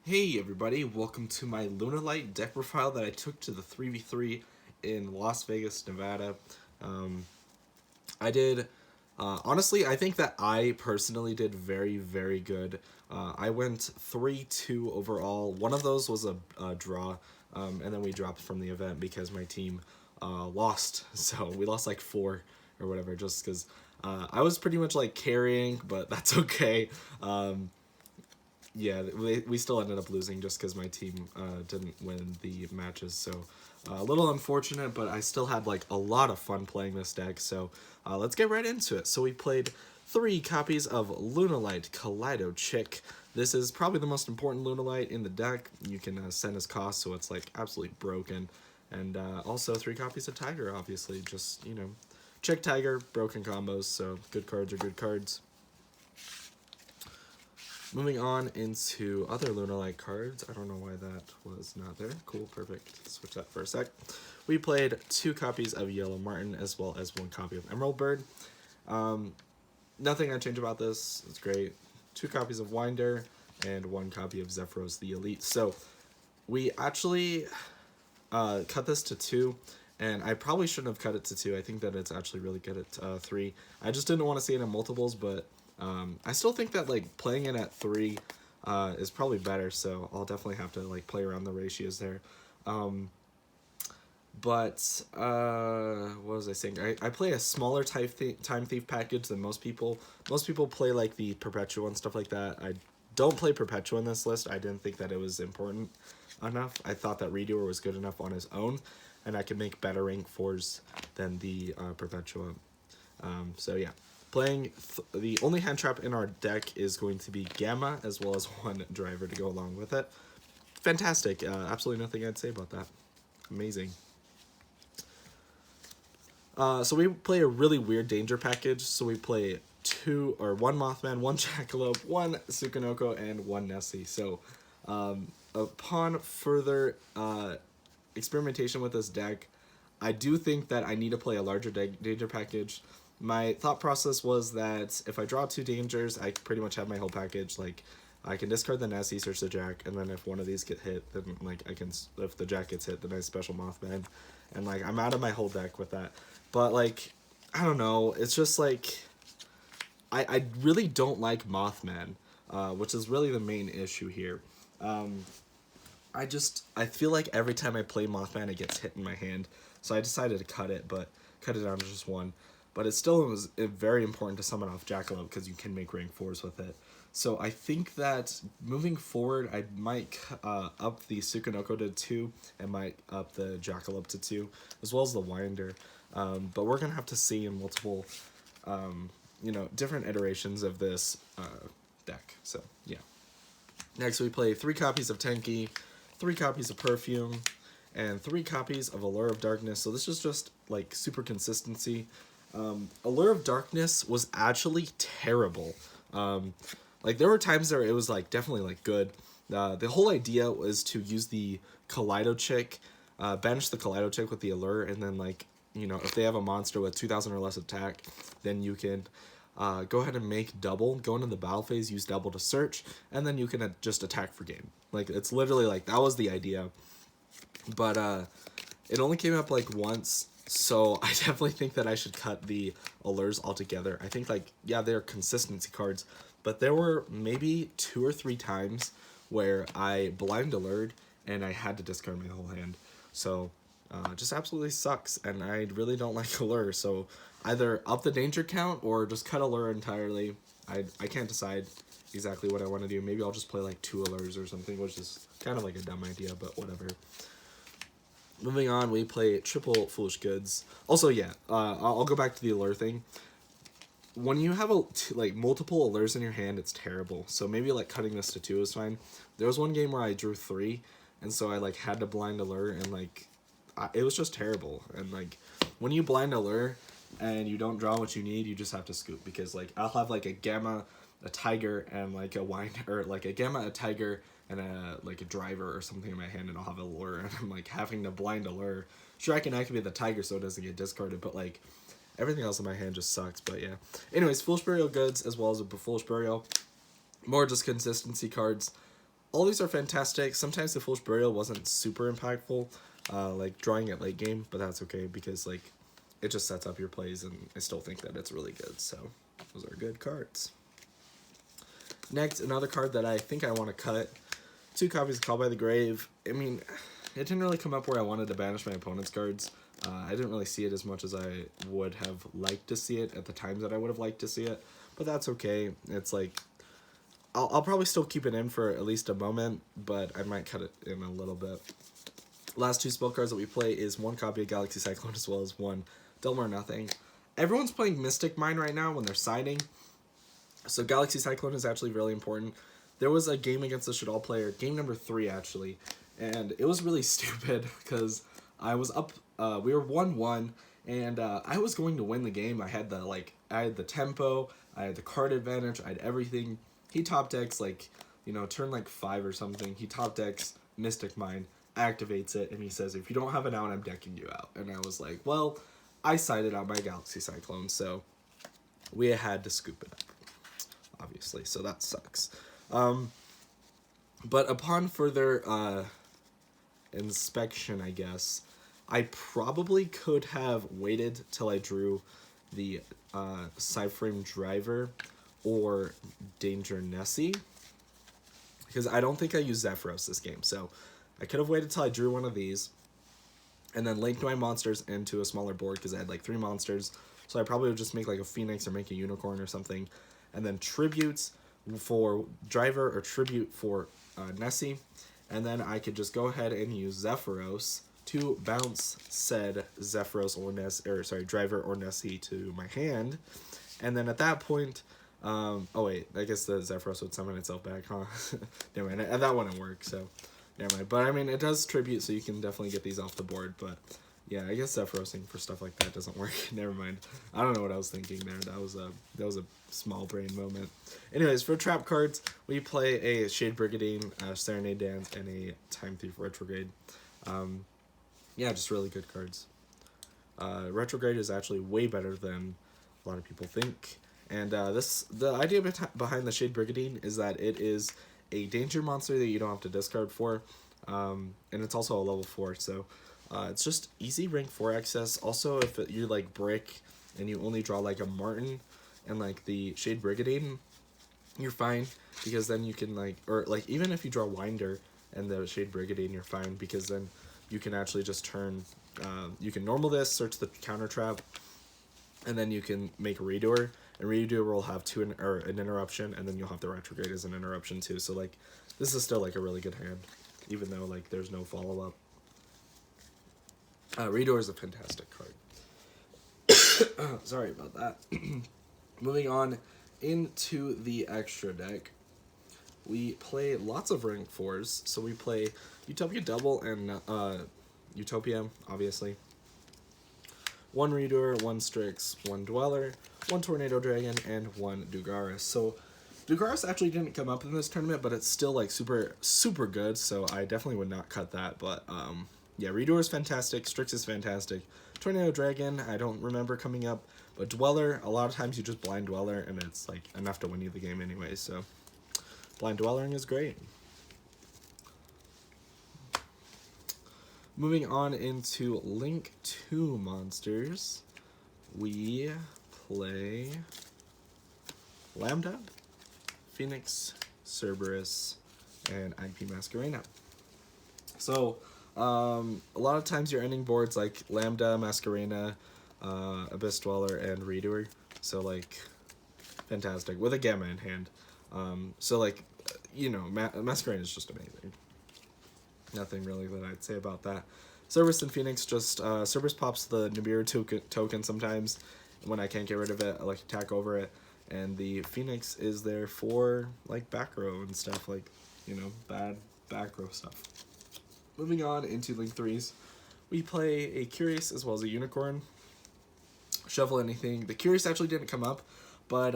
Hey everybody, welcome to my Lunalight Deck profile that I took to the 3v3 in Las Vegas, Nevada. Um, I did, honestly, I think that I personally did very, very good. I went 3-2 overall. One of those was a draw, and then we dropped from the event because my team lost. So we lost like 4 or whatever, just because I was pretty much like carrying, but that's okay. Yeah, we still ended up losing just because my team didn't win the matches. So a little unfortunate, but I still had like a lot of fun playing this deck. So let's get right into it. So we played 3 copies of Lunalight Kaleido Chick. This is probably the most important Lunalight in the deck. You can send as cost, so it's like absolutely broken. And also 3 copies of Tiger, obviously. Just, you know, Chick Tiger, broken combos, so good cards are good cards. Moving on into other Lunalight cards. I don't know why that was not there. Cool, perfect. Switch that for a sec. We played 2 copies of Yellow Martin as well as 1 copy of Emerald Bird. Nothing I change about this. It's great. 2 copies of Winder and 1 copy of Zephyros the Elite. So we actually cut this to 2. And I probably shouldn't have cut it to 2. I think that it's actually really good at 3. I just didn't want to see it in multiples, but I still think that like playing it at 3 is probably better, so I'll definitely have to like play around the ratios there. What was I saying? I play a smaller Time Thief package than most people. Most people play like the Perpetua and stuff like that. I don't play Perpetua in this list. I didn't think that it was important enough. I thought that Redoer was good enough on his own, and I could make better rank 4s than the Perpetua. So yeah. Playing the only hand trap in our deck is going to be Gamma, as well as 1 driver to go along with it. Fantastic. Absolutely nothing I'd say about that. Amazing. So we play a really weird danger package. So we play 1 Mothman, 1 Jackalope, 1 Tsukunoko, and 1 Nessie. So upon further experimentation with this deck, I do think that I need to play a larger danger package. My thought process was that if I draw 2 dangers, I pretty much have my whole package. Like, I can discard the Nessie, search the Jack, and then if one of these get hit, then like if the Jack gets hit, then I special Mothman, and like I'm out of my whole deck with that. But like, I don't know, it's just like I really don't like Mothman, which is really the main issue here. I feel like every time I play Mothman, it gets hit in my hand, so I decided to cut it down to just 1. But it still was very important to summon off Jackalope because you can make rank 4s with it. So I think that moving forward, I might up the Tsukunoko to 2 and might up the Jackalope to 2, as well as the Winder. But we're going to have to see in multiple, different iterations of this deck. So, yeah. Next, we play 3 copies of Tenki, 3 copies of Perfume, and 3 copies of Allure of Darkness. So this is just, like, super consistency. Allure of Darkness was actually terrible. Like, there were times where it was, like, definitely, like, good. The whole idea was to use the Kaleido Chick, banish the Kaleido Chick with the Allure, and then, like, you know, if they have a monster with 2,000 or less attack, then you can go ahead and make double, go into the battle phase, use double to search, and then you can just attack for game. Like, it's literally, like, that was the idea. But, it only came up, like, once. So I definitely think that I should cut the allures altogether. I think, like, yeah, they're consistency cards, but there were maybe 2 or 3 times where I blind allured and I had to discard my whole hand. So just absolutely sucks, and I really don't like allure. So either up the danger count or just cut allure entirely. I can't decide exactly what I want to do. Maybe I'll just play like 2 allures or something, which is kind of like a dumb idea, but whatever. Moving on, we play triple Foolish Goods. Also, yeah, I'll go back to the allure thing. When you have like multiple allures in your hand, it's terrible. So maybe like cutting this to 2 is fine. There was one game where I drew 3, and so I like had to blind allure, and like it was just terrible. And like when you blind allure and you don't draw what you need, you just have to scoop, because like I'll have like a Gamma, a Tiger, and like a Winder, or like a Gamma, a Tiger, and like a driver or something in my hand, and I'll have a lure, and I'm like having to blind allure. Sure, I can activate the Tiger so it doesn't get discarded, but like everything else in my hand just sucks. But yeah. Anyways, Foolish Burial Goods as well as a Foolish Burial. More just consistency cards. all these are fantastic. Sometimes the Foolish Burial wasn't super impactful, like drawing at late game, but that's okay because like it just sets up your plays, and I still think that it's really good. So those are good cards. Next, another card that I think I want to cut. 2 copies of Call by the Grave. I mean, it didn't really come up where I wanted to banish my opponent's cards. I didn't really see it as much as I would have liked to see it at the times that I would have liked to see it, but that's okay. It's like, I'll probably still keep it in for at least a moment, but I might cut it in a little bit. Last 2 spell cards that we play is 1 copy of Galaxy Cyclone as well as 1 Double or Nothing. Everyone's playing Mystic Mine right now when they're siding, so Galaxy Cyclone is actually really important. There was a game against the Shaddoll player, game number 3 actually, and it was really stupid because I was up, we were 1-1, and I was going to win the game. I had the tempo, I had the card advantage, I had everything. He top decks turn 5 or something. He top decks Mystic Mine, activates it, and he says, if you don't have it out, I'm decking you out. And I was like, well, I sided out my Galaxy Cyclone, so we had to scoop it up, obviously, so that sucks. But upon further inspection, I guess, I probably could have waited till I drew the Cyframe Driver or Danger Nessie, because I don't think I used Zephyros this game, so I could have waited till I drew one of these, and then linked my monsters into a smaller board, because I had 3 monsters, so I probably would just make a Phoenix or make a Unicorn or something, and then tributes for Driver or tribute for Nessie, and then I could just go ahead and use Zephyros to bounce said Zephyros or Driver or Nessie to my hand, and then at that point, oh wait, I guess the Zephyros would summon itself back, huh? Never mind, that wouldn't work, so never mind. But I mean, it does tribute, so you can definitely get these off the board, but yeah, I guess Zephyrosing for stuff like that doesn't work. Never mind. I don't know what I was thinking there. That was a small brain moment. Anyways, for trap cards, we play a Shade Brigadine, Serenade Dance, and a Time Thief Retrograde. Yeah, just really good cards. Retrograde is actually way better than a lot of people think. And the idea behind the Shade Brigadine is that it is a danger monster that you don't have to discard for, and it's also a level 4, so it's just easy rank 4 access. Also, if you Brick and you only draw a Martin and the Shade Brigadine, you're fine, because then you can even if you draw Winder and the Shade Brigadine, you're fine, because then you can actually just turn, you can normal this, search the counter trap, and then you can make Redoer, and Redoer will have an interruption, and then you'll have the Retrograde as an interruption too. So this is still a really good hand, even though there's no follow up. Redoer is a fantastic card. Sorry about that. Moving on into the extra deck, we play lots of rank 4s. So we play Utopia Double and Utopia, obviously. 1 Redoer, 1 Strix, 1 Dweller, 1 Tornado Dragon, and 1 Dugaris. So Dugaris actually didn't come up in this tournament, but it's still super, super good, so I definitely would not cut that. But yeah, Redoer is fantastic, Strix is fantastic. Tornado Dragon, I don't remember coming up, but Dweller, a lot of times you just blind Dweller, and it's enough to win you the game anyway, so blind Dwellering is great. Moving on into Link 2 monsters, we play Lambda, Phoenix, Cerberus, and IP Masquerena. So, a lot of times your ending boards Lambda, Masquerena, Abyss Dweller, and Redoer. So fantastic, with a Gamma in hand. So Masquerena is just amazing. Nothing really that I'd say about that. Cerberus and Phoenix, just Cerberus pops the Nibiru token sometimes. When I can't get rid of it, I attack over it. And the Phoenix is there for back row and stuff, bad back row stuff. Moving on into Link 3s, we play a Curious as well as a Unicorn. Shuffle anything. The Curious actually didn't come up, but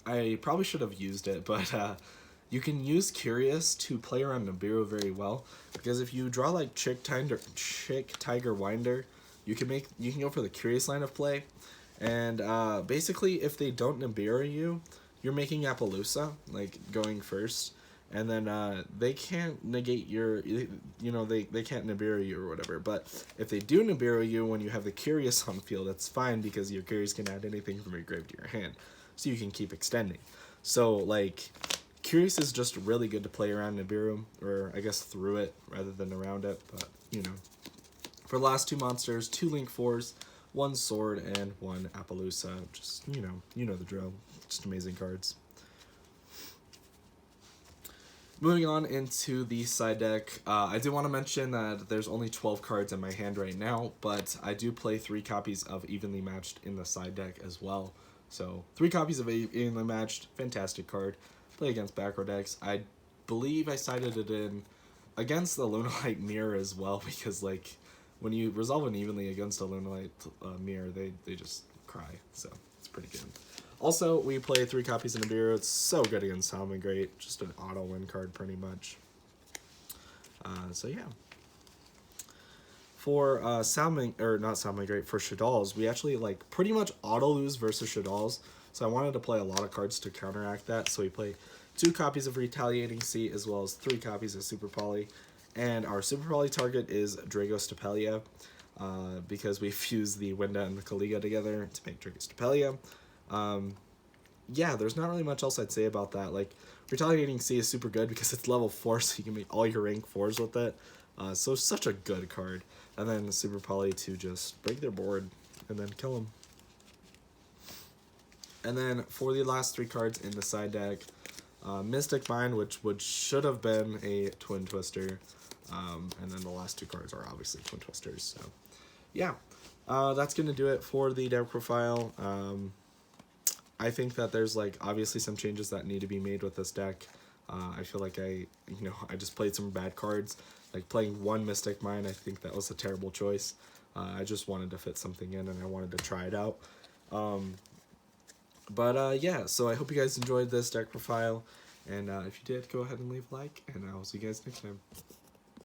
I probably should have used it, but you can use Curious to play around Nibiru very well, because if you draw Chick Tiger Winder, you can go for the Curious line of play, and basically if they don't Nibiru you, you're making Appaloosa, going first, and then they can't negate your, they can't Nibiru you or whatever. But if they do Nibiru you when you have the Curious on field, that's fine because your Curious can add anything from your grave to your hand, so you can keep extending. So like, Curious is just really good to play around Nibiru, or I guess through it rather than around it. But for the last 2 monsters, 2 Link 4s, 1 Sword, and 1 Appaloosa. Just you know the drill. Just amazing cards. Moving on into the side deck, I do want to mention that there's only 12 cards in my hand right now, but I do play 3 copies of Evenly Matched in the side deck as well. So 3 copies of Evenly Matched, fantastic card. Play against backrow decks. I believe I sided it in against the Lunalight Mirror as well, because like when you resolve an evenly against a Lunalight Mirror, they just cry. So it's pretty good. Also, we play 3 copies of Nibiru. It's so good against Salamangreat. Just an auto win card, pretty much. So yeah. For not Salamangreat, for Shaddolls, we actually like pretty much auto lose versus Shaddolls. So I wanted to play a lot of cards to counteract that. So we play 2 copies of Retaliating Sea as well as 3 copies of Super Poly. And our Super Poly target is Dragostapelia, because we fused the Winda and the Kaliga together to make Dragostapelia. Yeah, there's not really much else I'd say about that. Like, Retaliating Sea is super good because it's level 4, so you can make all your rank 4s with it. So such a good card. And then the Super Poly to just break their board and then kill them. And then for the last 3 cards in the side deck, Mystic Mind, which should have been a Twin Twister. And then the last 2 cards are obviously Twin Twisters. So yeah, that's going to do it for the deck profile. I think that there's like obviously some changes that need to be made with this deck. I feel like I just played some bad cards. Like playing 1 Mystic Mind, I think that was a terrible choice. I just wanted to fit something in and I wanted to try it out. Yeah, so I hope you guys enjoyed this deck profile. And if you did, go ahead and leave a like, and I'll see you guys next time.